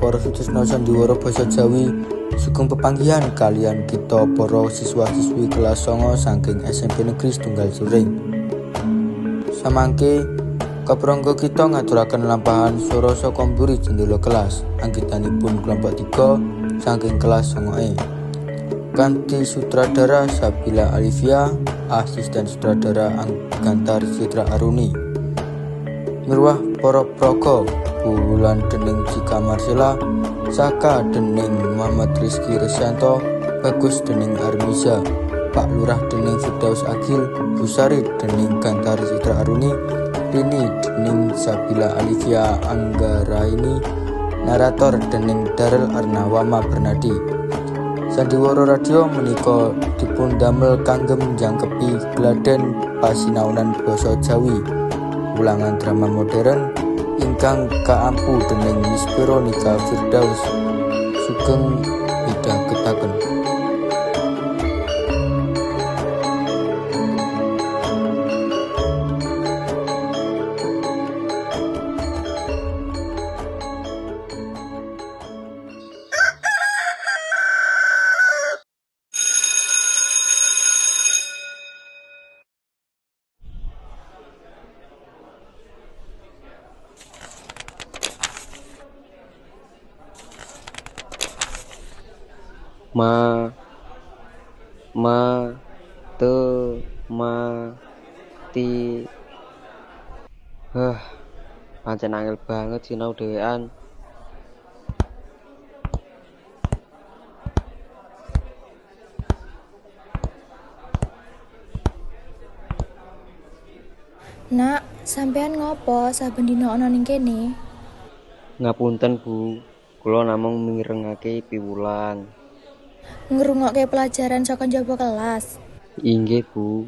para sutresna sandiwara basa Jawi sugeng pepanggihan kalian kita para siswa-siswi kelas 9 saking SMP Negeri Setunggal Juring. Samangke kaprangga kita ngaturaken lampahan swara saka mburi jendela kelas anggitanipun kelompok 3 saking kelas 9E. Kanthi sutradara Sabila Alivia, asisten sutradara Anggantar Citra Aruni. Mirwah para praga bulan dening Cika Marcella, Saka dening Muhammad Rizky Resyanto, Bagus dening Armiza, Pak Lurah dening Firdaus Agil, Busari dening Gantar Citra Aruni, Rini dening Sabila Alivia Anggaraini, narator dening Darel Arnawama Bernadi. Sandiwara radio menika dipundamel kangge njangkepi gladen pasinaunan basa Jawi. Ulangan drama modern ingkang kaampu dening Miss Veronica Firdaus sugeng midhangetaken. Mati. Pancen angel banget sinau dhewean. Nak, sampean ngopo saben dina ana ning kene? Ngapunten, Bu. Kula namung mirengake piwulan. Ngrungokke pelajaran saka njaba kelas. Inggih, Bu.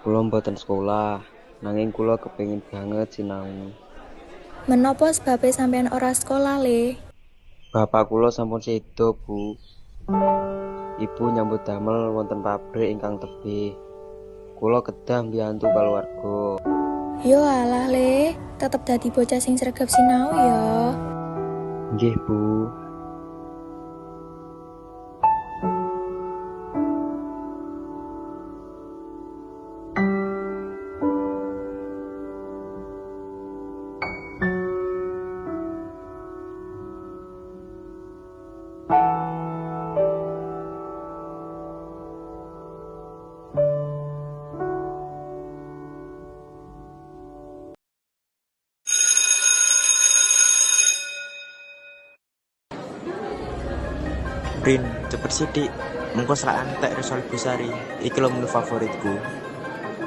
Kula mboten sekolah, nanging kula kepengin banget sinau. Menapa sebabe sampean ora sekolah, Le? Bapak kula sampun sedo, Bu. Ibu nyambut damel wonten pabrik ingkang tebih. Kula kedah mbiyantu kaluwarga. Yo alah, Le, tetep dadi bocah sing sregep sinau ya. Nggih, Bu. Rin, cepet sithik. Mengko selak antek risol Busari. Iki lho menu favoritku.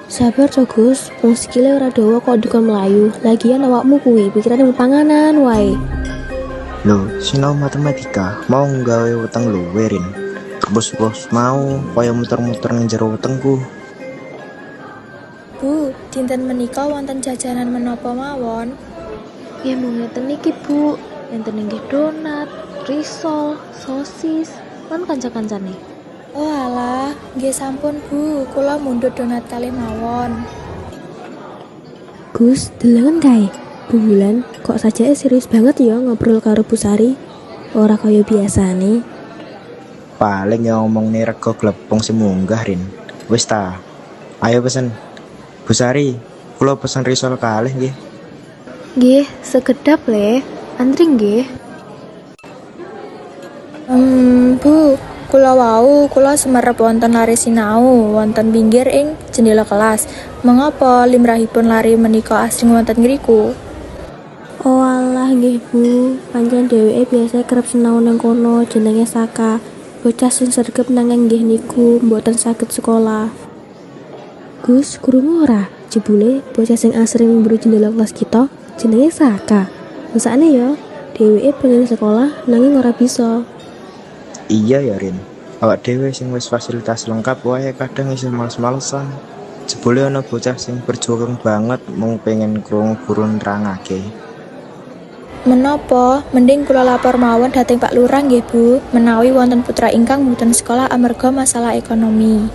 Sabar to Gus, wong sikile ora dawa kok dikon mlayu. Lagian awakmu kuwi pikirane panganan wae. Lho, sinau matematika mau nggawe weteng luwe, Rin. Bos-bos mau kaya muter-muter ning jero wetengku. Bu, dinten menika wonten jajanan menapa mawon? Ya mung ngeten iki, Bu. Enten inggih donat, risol, sosis, lan kanca-kancane. Oh alah, nggih sampun Bu, kula mundhut donat kalih mawon. Gus, delengen kae. Bu Wulan, kok sajake serius banget ya ngobrol karo Bu Sari? Ora kaya biasane. Paling ya ngomongne rego glepung sing munggah, Rin. Wis ta. Ayo pesen. Busari, kula pesen risol kalih nggih. Nggih, sekedap Le. Antri nggih. Bu, kula semerep wonten lare sinau wonten pinggir ing jendela kelas. Mengapa limrahipun lare menika asring wonten ngriku? Oh alah nggih Bu, pancen dheweke biasa kerep sinau nang kono, jenenge Saka. Bocah sing sregep nanging nggih niku mboten saged sekolah. Gus, krungu ora? Jebule bocah sing asring mburu jendela kelas kita jenenge Saka. Mesakne ya, dheweke pengen sekolah nanging ora bisa. Iya ya, Rin. Awak dhewe sing wis fasilitas lengkap wae kadang isih males-malesan. Jebule ana bocah sing berjuang banget mung pengen krungu guru nerangake. Menapa mending kula lapor mawon dhateng Pak Lurah nggih Bu, menawi wonten putra ingkang mboten sekolah amarga masalah ekonomi.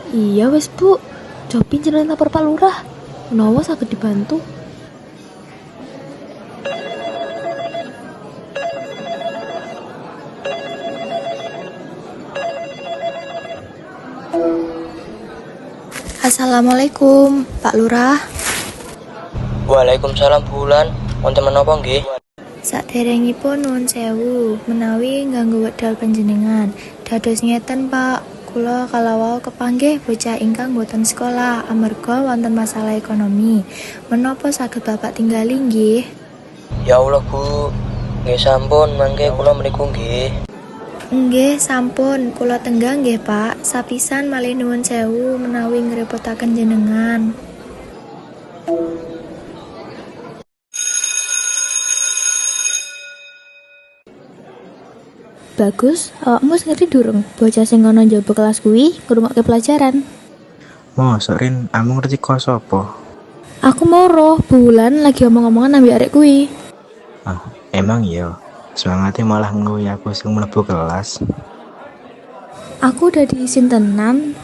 Iya wis Bu, cobi jenengan lapor Pak Lurah. Menawa saged dibantu. Assalamualaikum, Pak Lurah. Waalaikumsalam Bulan, wonten menapa nggih? Saderengipun nuwun sewu, menawi ngganggu wekdal panjenengan. Dados ngeten, Pak. Kula kalawau kepanggih bocah ingkang boten sekolah amarga wonten masalah ekonomi. Menapa saged Bapak tinggali nggih? Ya Allah Bu, nggih sampun mangke kula mriku nggih. Nggih, sampun. Kula tenggang nggih, Pak. Sapisan malih nuwun sewu menawi ngrepotaken jenengan. Bagus, awakmu wis ngerti durung? Bocah sing ana njaba kelas kuwi ngrungokke pelajaran. Mosok Rin, amung ngerti kok sapa? Aku mau roh, Bulan lagi omong-omongan ambek arek kuwi. Ah, emang iya. Semangatnya malah ngeluhi aku sing mlebu kelas. Aku udah diizin tenan.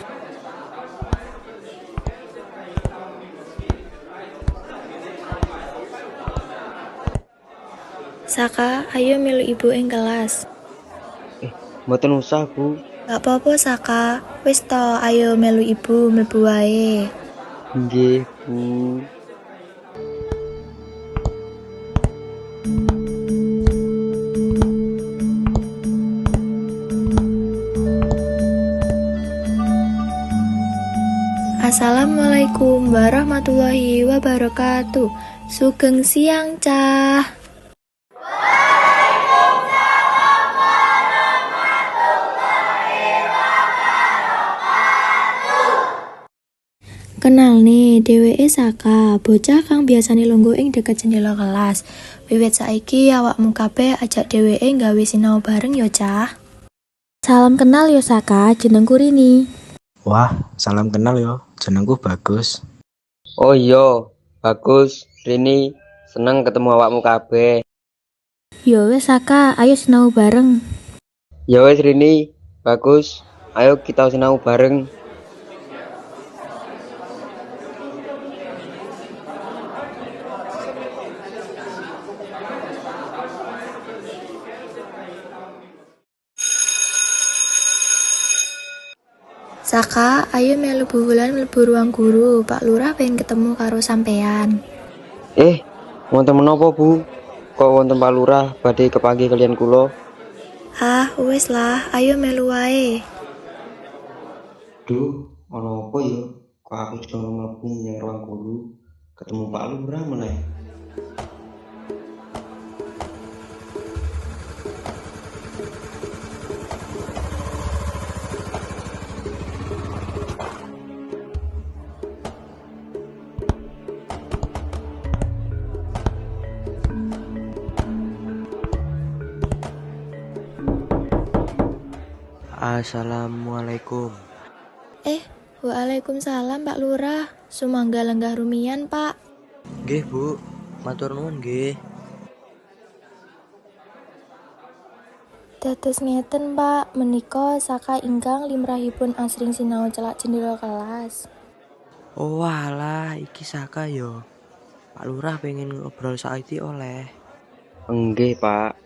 Saka, ayo melu ibu ing kelas. Mboten usah, Bu. Gak apa-apa, Saka. Wis to, ayo melu ibu mlebu wae. Nggih, Bu. Assalamualaikum warahmatullahi wabarakatuh. Sugeng siang, Cah. Kenal nih, dheweke Saka, bocah kang biasane lungguh ing deket jendela kelas. Wiwit saiki awakmu kabeh ajak dheweke gawe sinau bareng yo, Cah. Salam kenal yo Saka, jenengku Rini. Wah, salam kenal yo. Jenengku Bagus. Oh iya, bagus. Rini, seneng ketemu awakmu kabeh. Yo wes Saka, ayo sinau bareng. Ya wes Rini, bagus. Ayo kita sinau bareng. Saka, ayo melu bulan mlebu ruang guru. Pak Lurah pengen ketemu karo sampean. Wonten menapa, Bu? Kok wonten Pak Lurah badhe kepanggih kalian kula? Ah, wis lah, ayo melu wae. Duh, ana apa ya? Kok aku sedang mlebu menyang ruang guru ketemu Pak Lurah meneh. Assalamualaikum. Waalaikumsalam Pak Lurah. Sumangga lenggah rumiyin, Pak. Nggih Bu, matur nuwun nggih. Dados ngeten, Pak. Menika Saka ingkang limrahipun asring sinau celak jendela kelas. Oh alah, iki Saka yo. Pak Lurah pengen ngobrol saiki oleh. Nggih, Pak.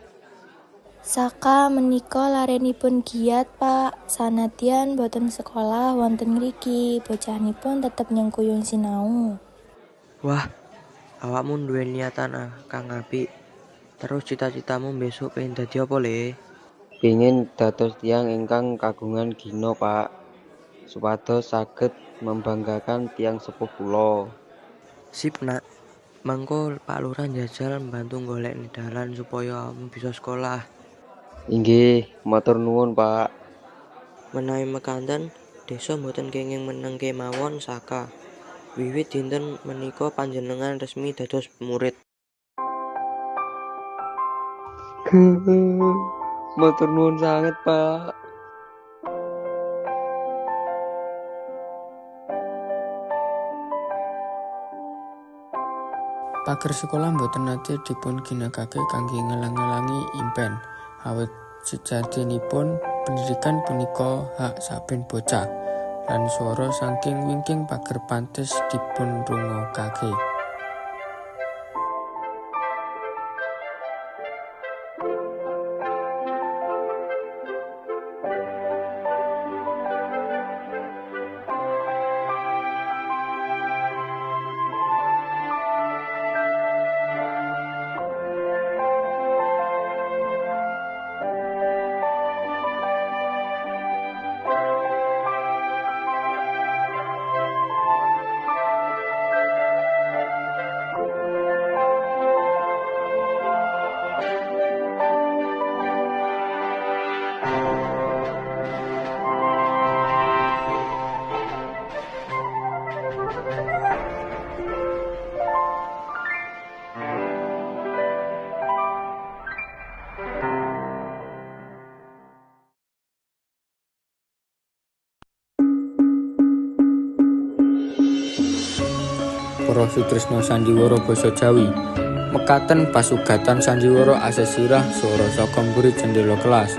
Saka menika larenipun giat, Pak. Sanadyan boten sekolah wonten ngriki, bocahipun tetep nyengkuyung sinau. Wah, awakmu duwe niatan kang apik. Terus cita-citamu besok pengen dadi apa le? Pingin dados tiyang ingkang kagungan gina, Pak. Supados saged membanggakan tiyang sepuh kula. Sip nak, mangko Pak Lurah njajal mbantu golek dalan supaya awakmu bisa sekolah. Inggih, matur nuwun, Pak. Menawi mekaten, desa mboten kenging meneng kemawon Saka. Wiwit dinten menika panjenengan resmi dados murid. Matur nuwun sanget, Pak. Pager sekolah mboten nate dipun ginakake kangge ngelang-elangi impen. Awit sejatosipun pendidikan punika hak saben bocah. Lan swara saking wingking pager pantes dipun rungokake. para sutresna sandiwara basa Jawi. Mekaten pasugatan sandiwara asesirah swara saka mburi jendela kelas.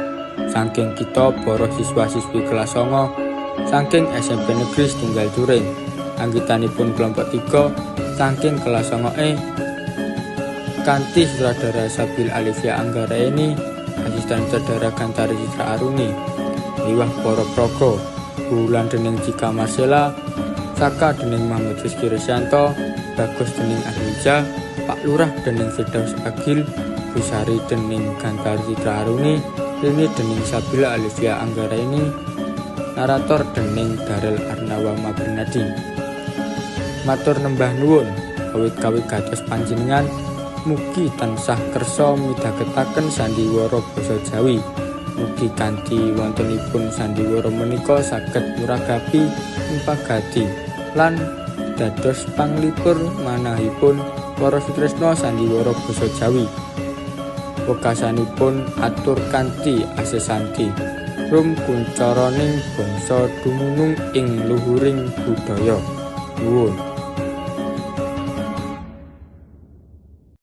Saking kita para siswa-siswi kelas 9 saking SMP Negeri Setunggal During. Anggitanipun kelompok 3 saking kelas 9E kanthi sutradara Sabil Alivia Anggraeni, asisten sutradara Gantari Citra Aruni, liwah para praga Bulan dening Cika Marcella, Saka dening Muhammad Rizky Risyanto, Bagus dening Ahilja, Pak Lurah dening Firdaus Agil, Busari dening Gantari Citra Aruni, Rini dening Sabila Alivia Anggraeni, narator dening Darel Arnawa Mabernadi. Matur nembah nuwun kawit-kawit kados panjenengan, mugi tansah kersa midhangetaken sandiwara basa Jawi. Mugi kanthi wontenipun sandiwara menika saged nyuragapi impagati lan dados panglipur manahipun para sutresna sandiwara basa Jawi. Wekasanipun atur kanthi asesanti rum kuncaraning bangsa dumunung ing luhuring budaya. Nuwun.